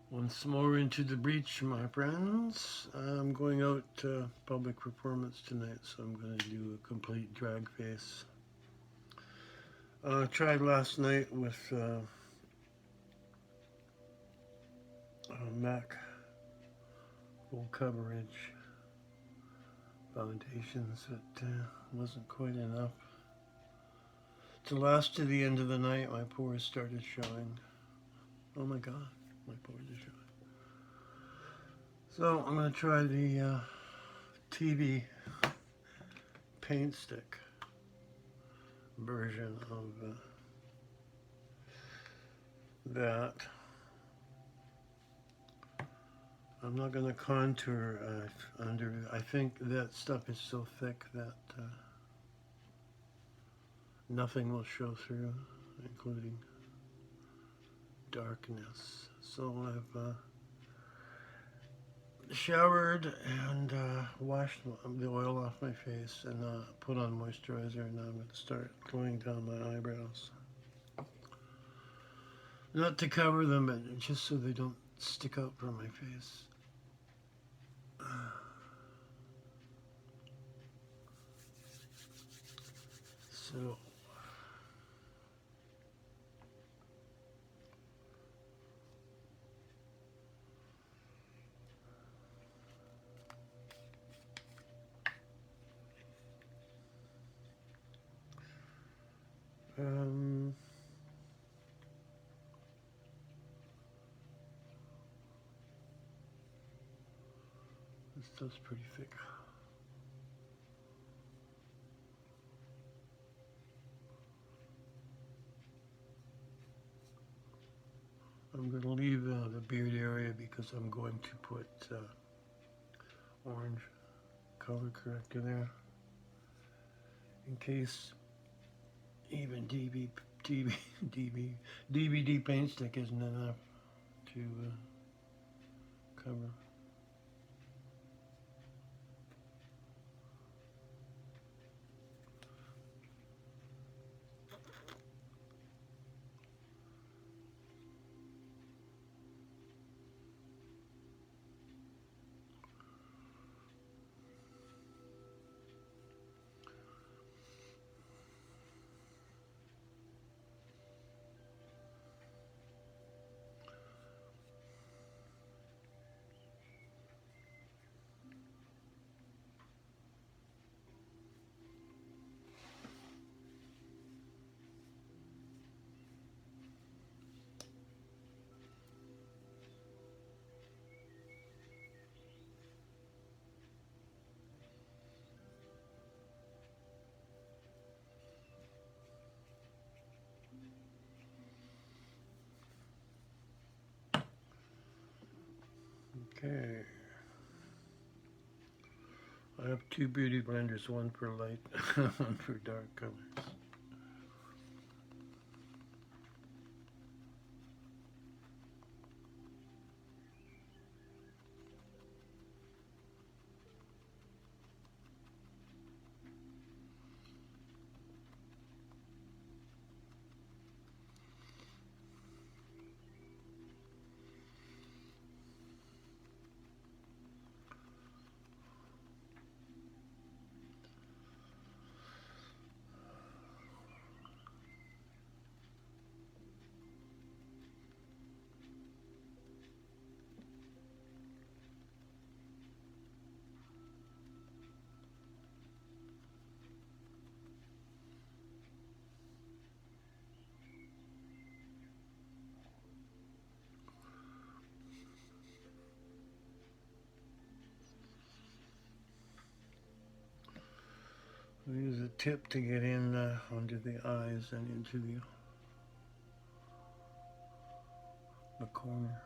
Once more into the breach, my friends. I'm going out to public performance tonight, so I'm going to do a complete drag face. Tried last night with MAC full coverage foundations. It wasn't quite enough to last to the end of the night. My pores started showing. Oh my god, my pores are showing. So I'm going to try the TV Paintstick version of that. I'm not going to contour under. I think that stuff is so thick that nothing will show through, including darkness. So I've showered and washed the oil off my face and put on moisturizer, and now I'm going to start gluing down my eyebrows. Not to cover them, but just so they don't stick out from my face. So this stuff's pretty thick. I'm going to leave the beard area because I'm going to put orange color corrector there in case even DVD paint stick isn't enough to cover. Okay. I have two beauty blenders, one for light, one for dark colors. I use a tip to get in under the eyes and into the corner.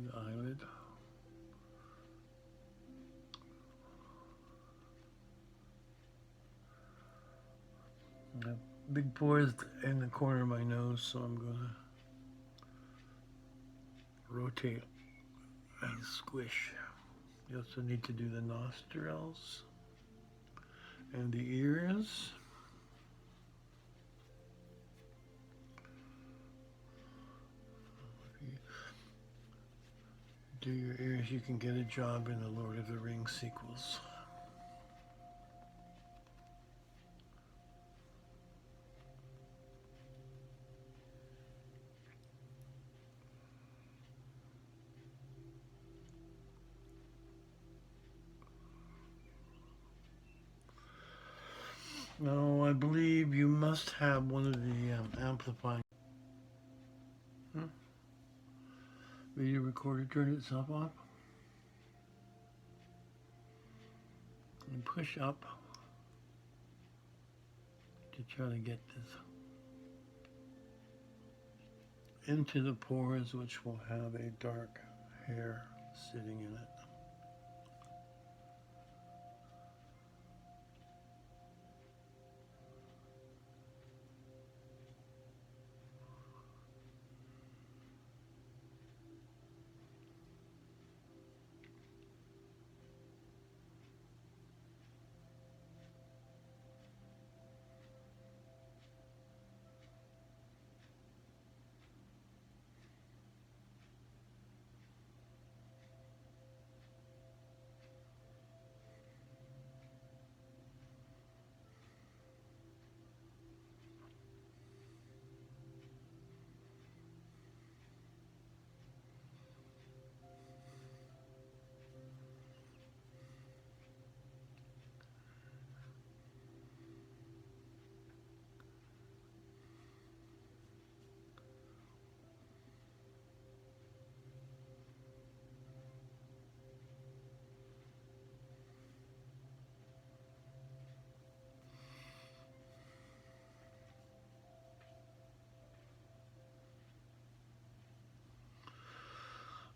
The eyelid. I have big pores in the corner of my nose, so I'm going to rotate and squish. You also need to do the nostrils and the ears. If you do your ears, you can get a job in the Lord of the Rings sequels. No, I believe you must have one of the amplifying video recorder turn itself off. And push up to try to get this into the pores, which will have a dark hair sitting in it.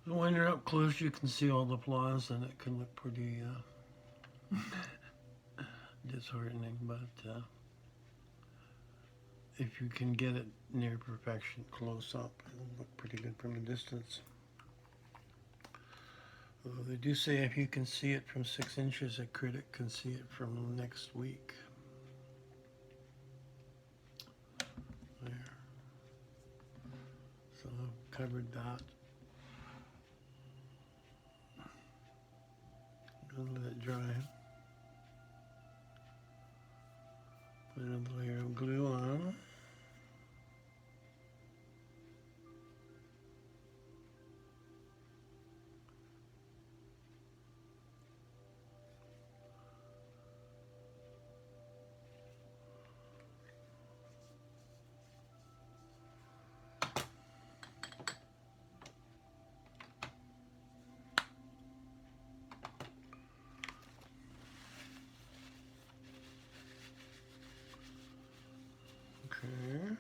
When you're up close, you can see all the flaws, and it can look pretty disheartening, but if you can get it near perfection close up, it'll look pretty good from a distance. Although they do say if you can see it from 6 inches, a critic can see it from next week. There. So I've covered that. Gonna let it dry. Put another layer of glue on. Okay.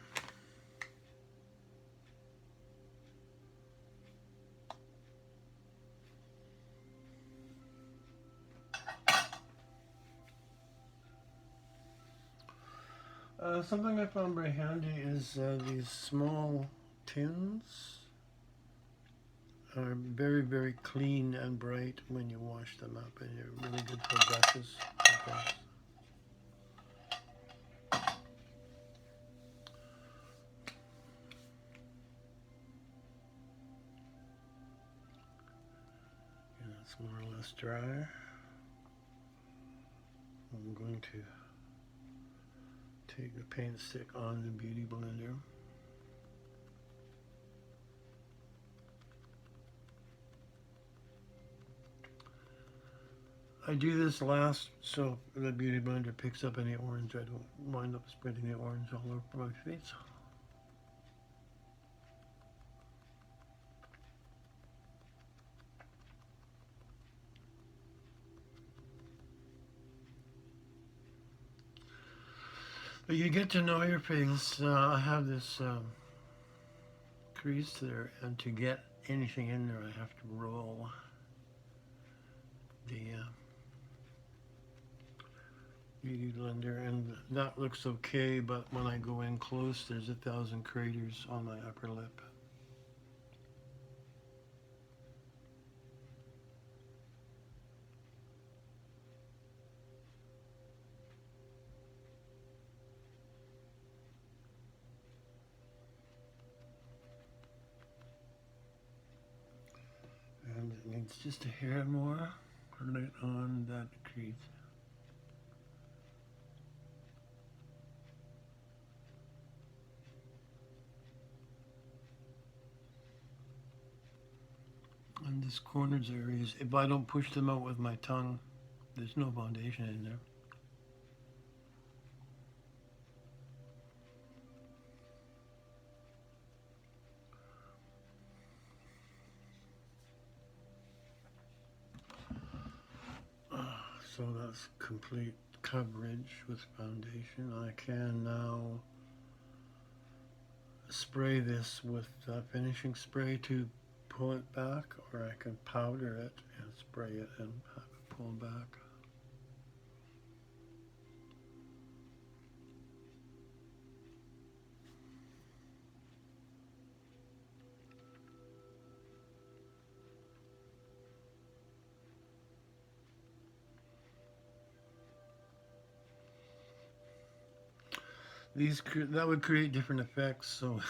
Something I found very handy is these small tins are very, very clean and bright when you wash them up, and they're really good for brushes. And it's more or less dry. I'm going to take the paint stick on the Beauty Blender. I do this last so the Beauty Blender picks up any orange. I don't wind up spreading the orange all over my face. But you get to know your face. I have this crease there, and to get anything in there, I have to roll the Beauty Blender, and that looks okay, but when I go in close, there's 1,000 craters on my upper lip. needs just a hair more right on that crease. And this corners areas, if I don't push them out with my tongue, there's no foundation in there. So that's complete coverage with foundation. I can now spray this with finishing spray to pull it back, or I can powder it and spray it and have it pull back. That would create different effects, so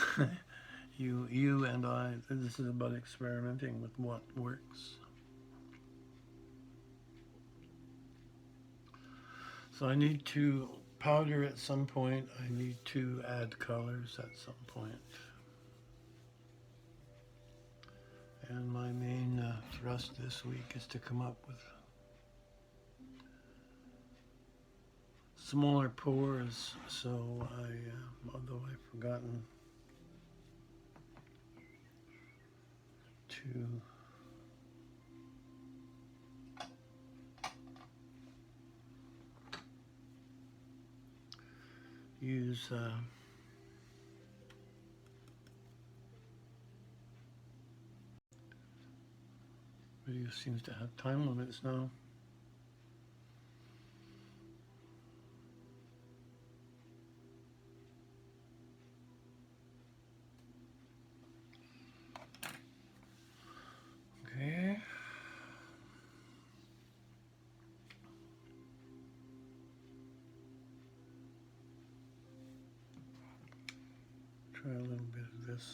you and I, this is about experimenting with what works. So I need to powder at some point. I need to add colors at some point. And my main thrust this week is to come up with smaller pores, so although I've forgotten to use video seems to have time limits now. Okay. Try a little bit of this.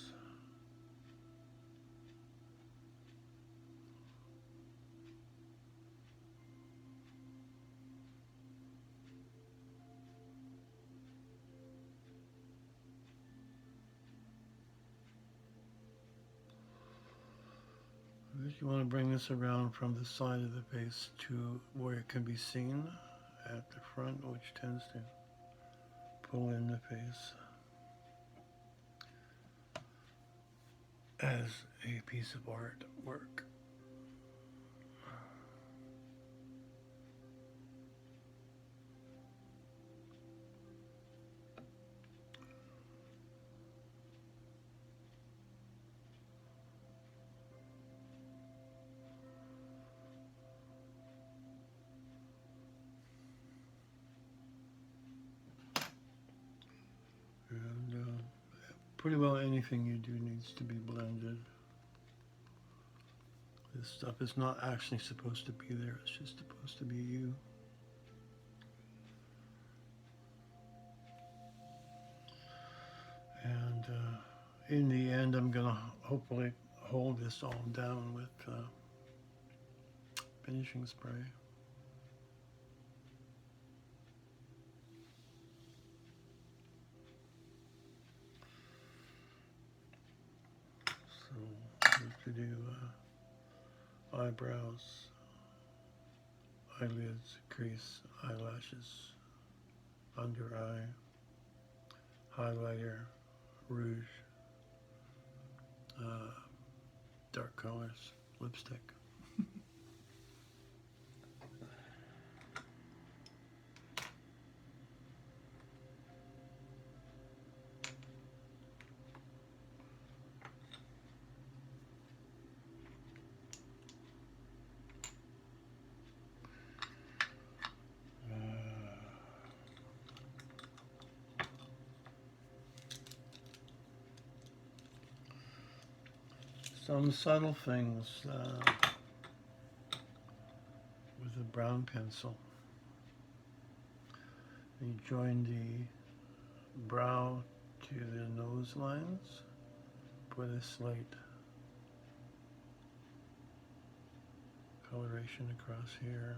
You want to bring this around from the side of the face to where it can be seen at the front, which tends to pull in the face as a piece of artwork. And pretty well anything you do needs to be blended. This stuff is not actually supposed to be there, it's just supposed to be you. And in the end, I'm going to hopefully hold this all down with finishing spray. So we have to do eyebrows, eyelids, crease, eyelashes, under eye, highlighter, rouge, dark colors, lipstick. Some subtle things with a brown pencil. You join the brow to the nose lines, put a slate coloration across here.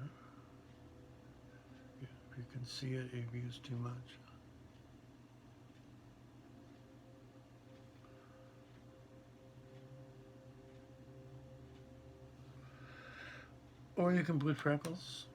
If you can see it, you've used too much. Or you can put freckles.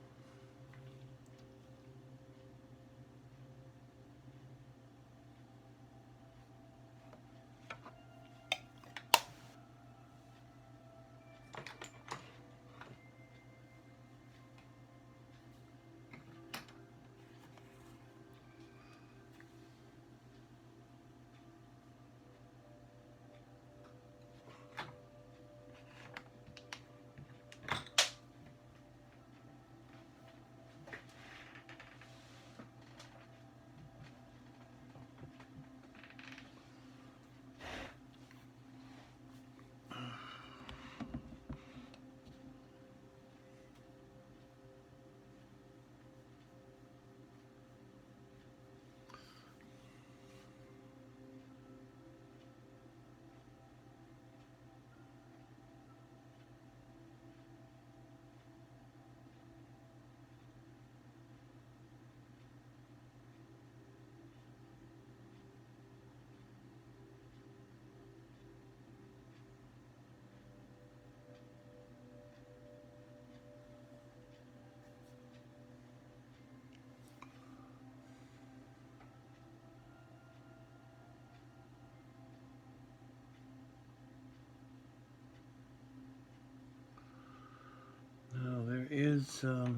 Now there is a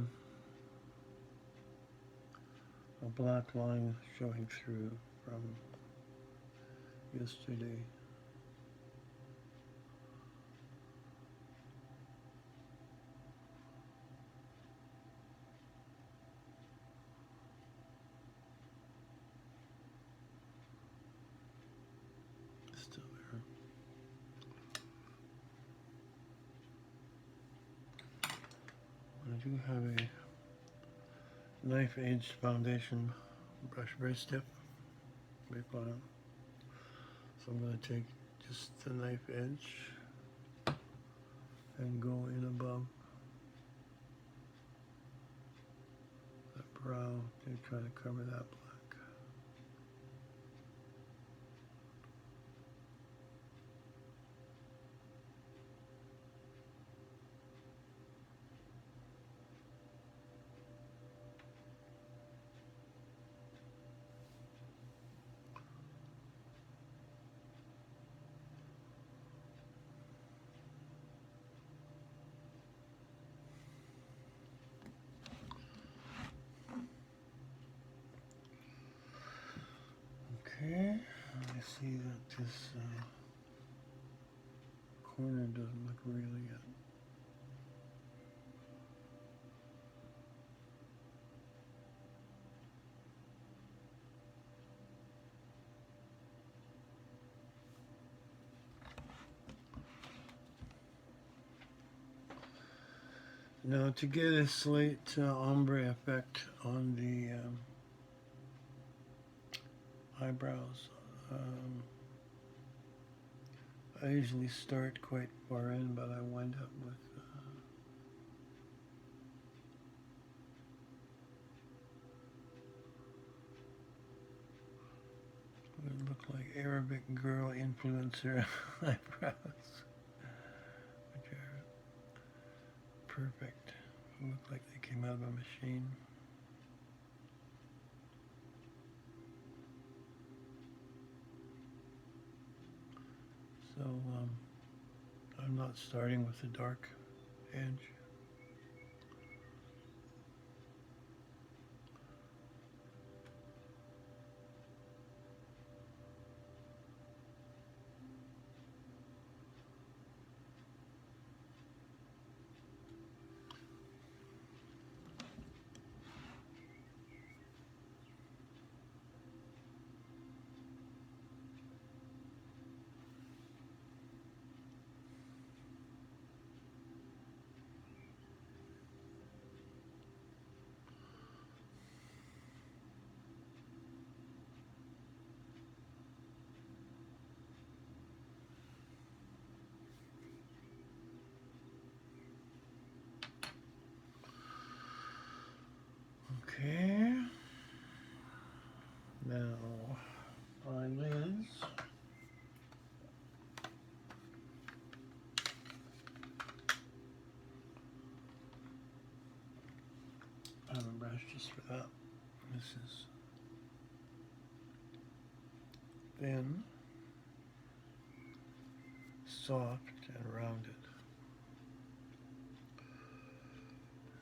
black line showing through from yesterday. Still there. I do have a knife edged foundation brush, very stiff, very fine. So I'm going to take just the knife edge and go in above that brow to try to cover that black. Okay, I see that this corner doesn't look really yet. Now to get a slight ombre effect on the eyebrows, I usually start quite far in, but I wind up with what look like Arabic girl influencer eyebrows, which are perfect. Look like they came out of a machine. So I'm not starting with the dark edge. Okay. Now, eyelids. I have a brush just for that. This is thin, soft, and rounded.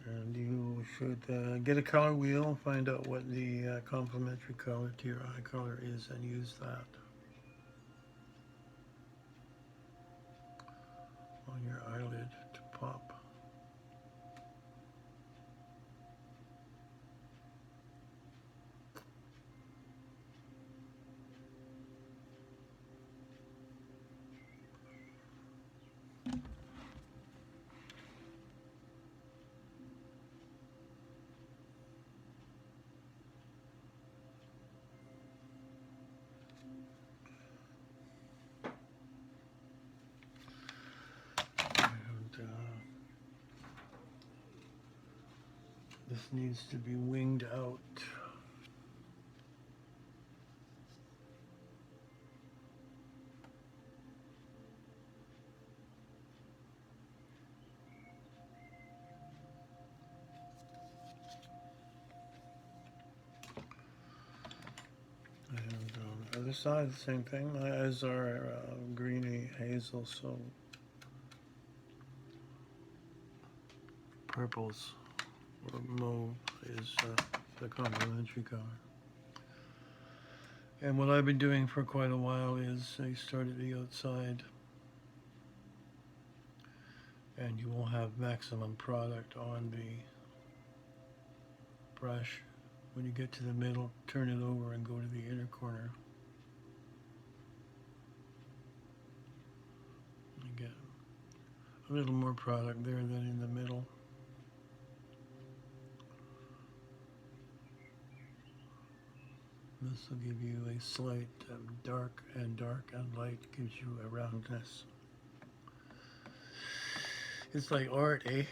And you should get a color wheel, find out what the complementary color to your eye color is, and use that on your eyelid to pop. This needs to be winged out. And on the other side, the same thing. My eyes are greeny hazel, so purples or mauve is the complementary color. And what I've been doing for quite a while is I start at the outside, and you will have maximum product on the brush. When you get to the middle, turn it over and go to the inner corner. You get a little more product there than in the middle. This will give you a slight dark and light gives you a roundness. It's like art, eh?